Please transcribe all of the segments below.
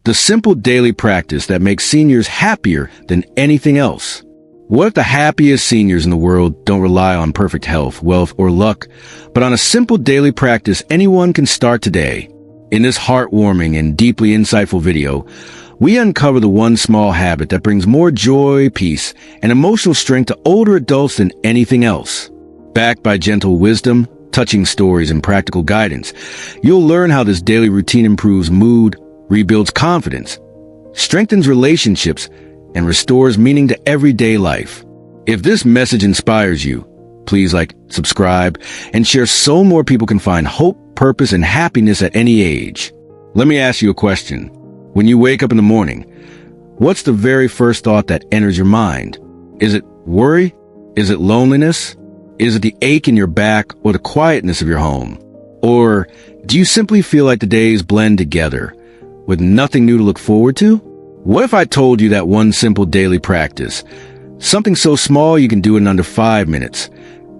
The simple daily practice that makes seniors happier than anything else. What if the happiest seniors in the world don't rely on perfect health, wealth, or luck, but on a simple daily practice anyone can start today? In this heartwarming and deeply insightful video, we uncover the one small habit that brings more joy, peace, and emotional strength to older adults than anything else. Backed by gentle wisdom, touching stories, and practical guidance, you'll learn how this daily routine improves mood, rebuilds confidence, strengthens relationships, and restores meaning to everyday life. If this message inspires you, please like, subscribe, and share so more people can find hope, purpose, and happiness at any age. Let me ask you a question. When you wake up in the morning, what's the very first thought that enters your mind? Is it worry? Is it loneliness? Is it the ache in your back or the quietness of your home? Or do you simply feel like the days blend together with nothing new to look forward to? What if I told you that one simple daily practice, something so small you can do it in under 5 minutes,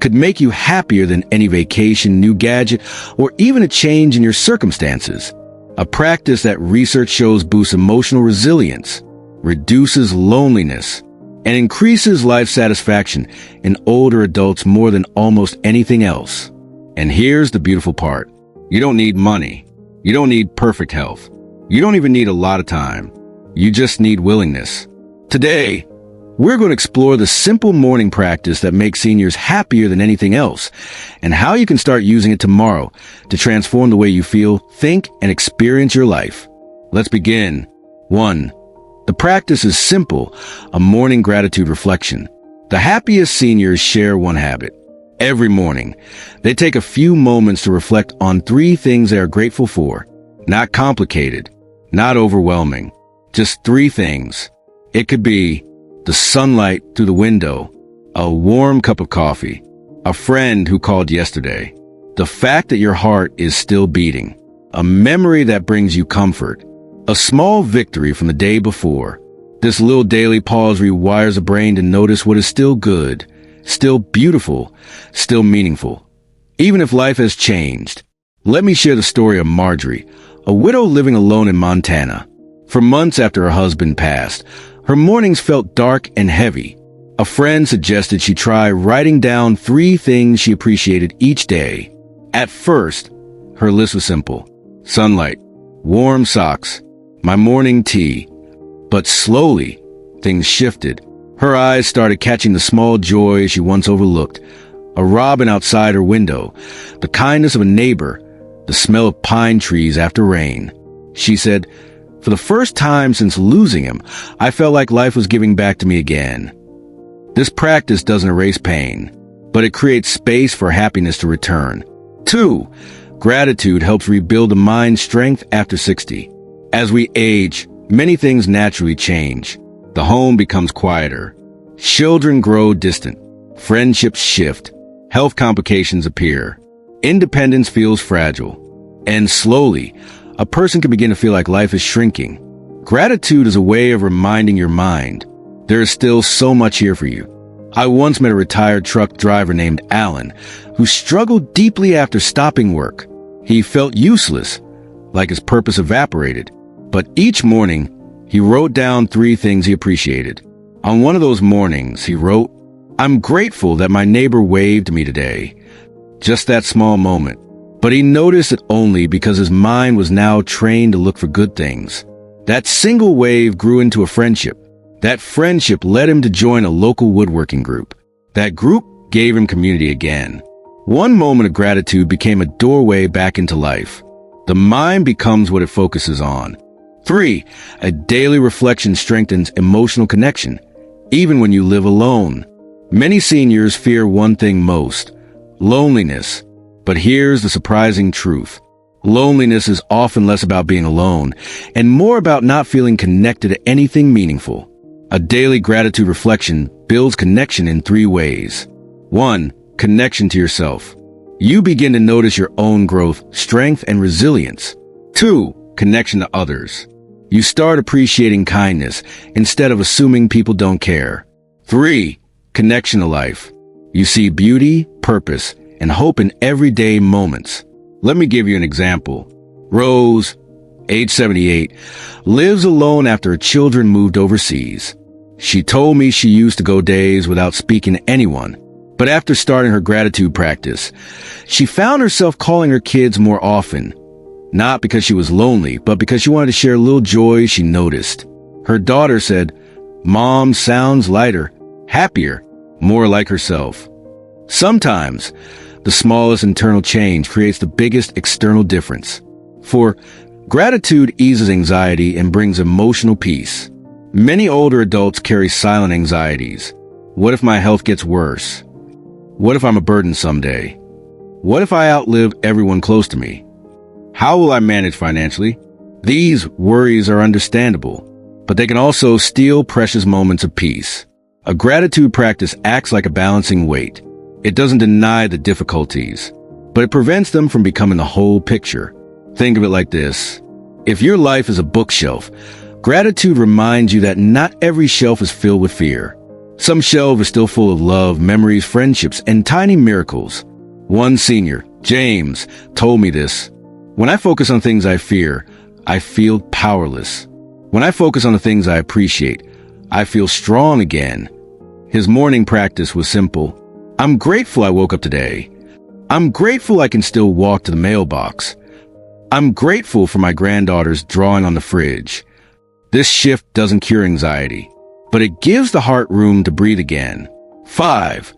could make you happier than any vacation, new gadget, or even a change in your circumstances? A practice that research shows boosts emotional resilience, reduces loneliness, and increases life satisfaction in older adults more than almost anything else. And here's the beautiful part. You don't need money. You don't need perfect health. You don't even need a lot of time. You just need willingness. Today, we're going to explore the simple morning practice that makes seniors happier than anything else, and how you can start using it tomorrow to transform the way you feel, think, and experience your life. Let's begin. 1. The practice is simple, a morning gratitude reflection. The happiest seniors share one habit. Every morning, they take a few moments to reflect on 3 things they are grateful for. Not complicated, not overwhelming, just 3 things. It could be the sunlight through the window, a warm cup of coffee, a friend who called yesterday, the fact that your heart is still beating, a memory that brings you comfort, a small victory from the day before. This little daily pause rewires the brain to notice what is still good, still beautiful, still meaningful, even if life has changed. Let me share the story of Marjorie, a widow living alone in Montana. For months after her husband passed, her mornings felt dark and heavy. A friend suggested she try writing down 3 things she appreciated each day. At first, her list was simple: sunlight, warm socks, my morning tea. But slowly, things shifted. Her eyes started catching the small joys she once overlooked: a robin outside her window, the kindness of a neighbor, the smell of pine trees after rain. She said, "For the first time since losing him, I felt like life was giving back to me again." This practice doesn't erase pain, but it creates space for happiness to return. 2. Gratitude helps rebuild the mind's strength after 60. As we age, many things naturally change. The home becomes quieter. Children grow distant. Friendships shift. Health complications appear. Independence feels fragile. And slowly, a person can begin to feel like life is shrinking. Gratitude is a way of reminding your mind, there is still so much here for you. I once met a retired truck driver named Alan, who struggled deeply after stopping work. He felt useless, like his purpose evaporated. But each morning, he wrote down 3 things he appreciated. On one of those mornings, he wrote, "I'm grateful that my neighbor waved to me today." Just that small moment. But he noticed it only because his mind was now trained to look for good things. That single wave grew into a friendship. That friendship led him to join a local woodworking group. That group gave him community again. One moment of gratitude became a doorway back into life. The mind becomes what it focuses on. 3. A daily reflection strengthens emotional connection, even when you live alone. Many seniors fear one thing most: loneliness. But here's the surprising truth. Loneliness is often less about being alone and more about not feeling connected to anything meaningful. A daily gratitude reflection builds connection in 3 ways. 1. Connection to yourself. You begin to notice your own growth, strength, and resilience. 2. Connection to others. You start appreciating kindness instead of assuming people don't care. 3. Connection to life. You see beauty, purpose, and hope in everyday moments. Let me give you an example. Rose, age 78, lives alone after her children moved overseas. She told me she used to go days without speaking to anyone, but after starting her gratitude practice, she found herself calling her kids more often. Not because she was lonely, but because she wanted to share little joys she noticed. Her daughter said, "Mom sounds lighter, happier, more like herself." Sometimes, the smallest internal change creates the biggest external difference. For gratitude eases anxiety and brings emotional peace. Many older adults carry silent anxieties. What if my health gets worse? What if I'm a burden someday? What if I outlive everyone close to me? How will I manage financially? These worries are understandable, but they can also steal precious moments of peace. A gratitude practice acts like a balancing weight. It doesn't deny the difficulties, but it prevents them from becoming the whole picture. Think of it like this. If your life is a bookshelf, gratitude reminds you that not every shelf is filled with fear. Some shelves are still full of love, memories, friendships, and tiny miracles. One senior, James, told me this. When I focus on things I fear, I feel powerless. When I focus on the things I appreciate, I feel strong again. His morning practice was simple. I'm grateful I woke up today. I'm grateful I can still walk to the mailbox. I'm grateful for my granddaughter's drawing on the fridge. This shift doesn't cure anxiety, but it gives the heart room to breathe again. 5.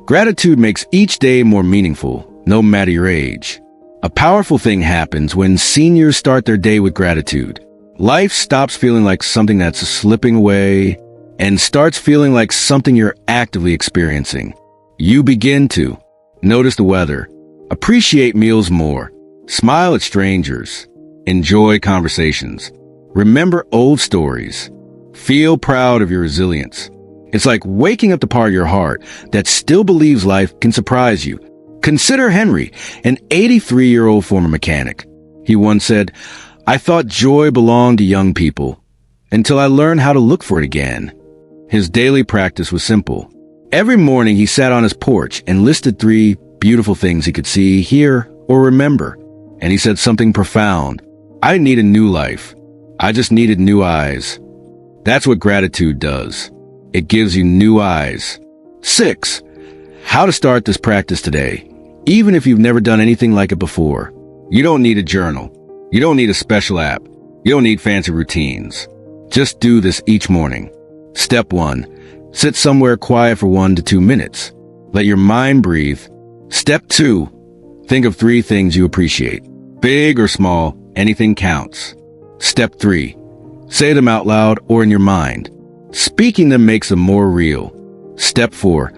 Gratitude makes each day more meaningful, no matter your age. A powerful thing happens when seniors start their day with gratitude. Life stops feeling like something that's slipping away and starts feeling like something you're actively experiencing. You begin to notice the weather, appreciate meals more, smile at strangers, enjoy conversations, remember old stories, feel proud of your resilience. It's like waking up the part of your heart that still believes life can surprise you. Consider Henry, an 83-year-old former mechanic. He once said, "I thought joy belonged to young people until I learned how to look for it again." His daily practice was simple. Every morning he sat on his porch and listed 3 beautiful things he could see, hear, or remember. And he said something profound. "I need a new life. I just needed new eyes." That's what gratitude does. It gives you new eyes. 6. How to start this practice today. Even if you've never done anything like it before. You don't need a journal. You don't need a special app. You don't need fancy routines. Just do this each morning. Step 1. Sit somewhere quiet for 1 to 2 minutes. Let your mind breathe. Step 2. Think of 3 things you appreciate. Big or small, anything counts. Step 3. Say them out loud or in your mind. Speaking them makes them more real. Step 4.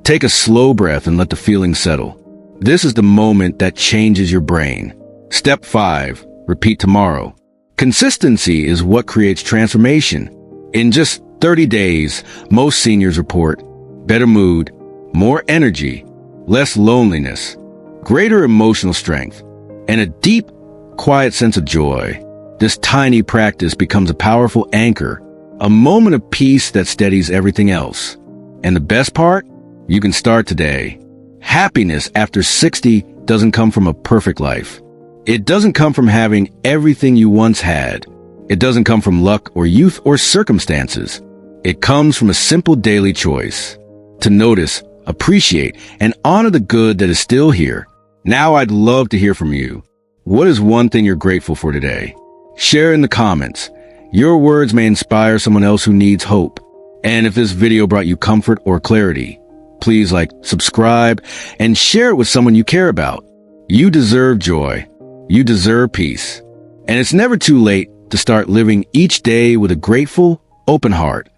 Take a slow breath and let the feeling settle. This is the moment that changes your brain. Step 5. Repeat tomorrow. Consistency is what creates transformation. In just 30 days, most seniors report better mood, more energy, less loneliness, greater emotional strength, and a deep, quiet sense of joy. This tiny practice becomes a powerful anchor, a moment of peace that steadies everything else. And the best part? You can start today. Happiness after 60 doesn't come from a perfect life. It doesn't come from having everything you once had. It doesn't come from luck or youth or circumstances. It comes from a simple daily choice to notice, appreciate, and honor the good that is still here. Now I'd love to hear from you. What is one thing you're grateful for today? Share in the comments. Your words may inspire someone else who needs hope. And if this video brought you comfort or clarity, please subscribe, and share it with someone you care about. You deserve joy. You deserve peace. And it's never too late to start living each day with a grateful, open heart.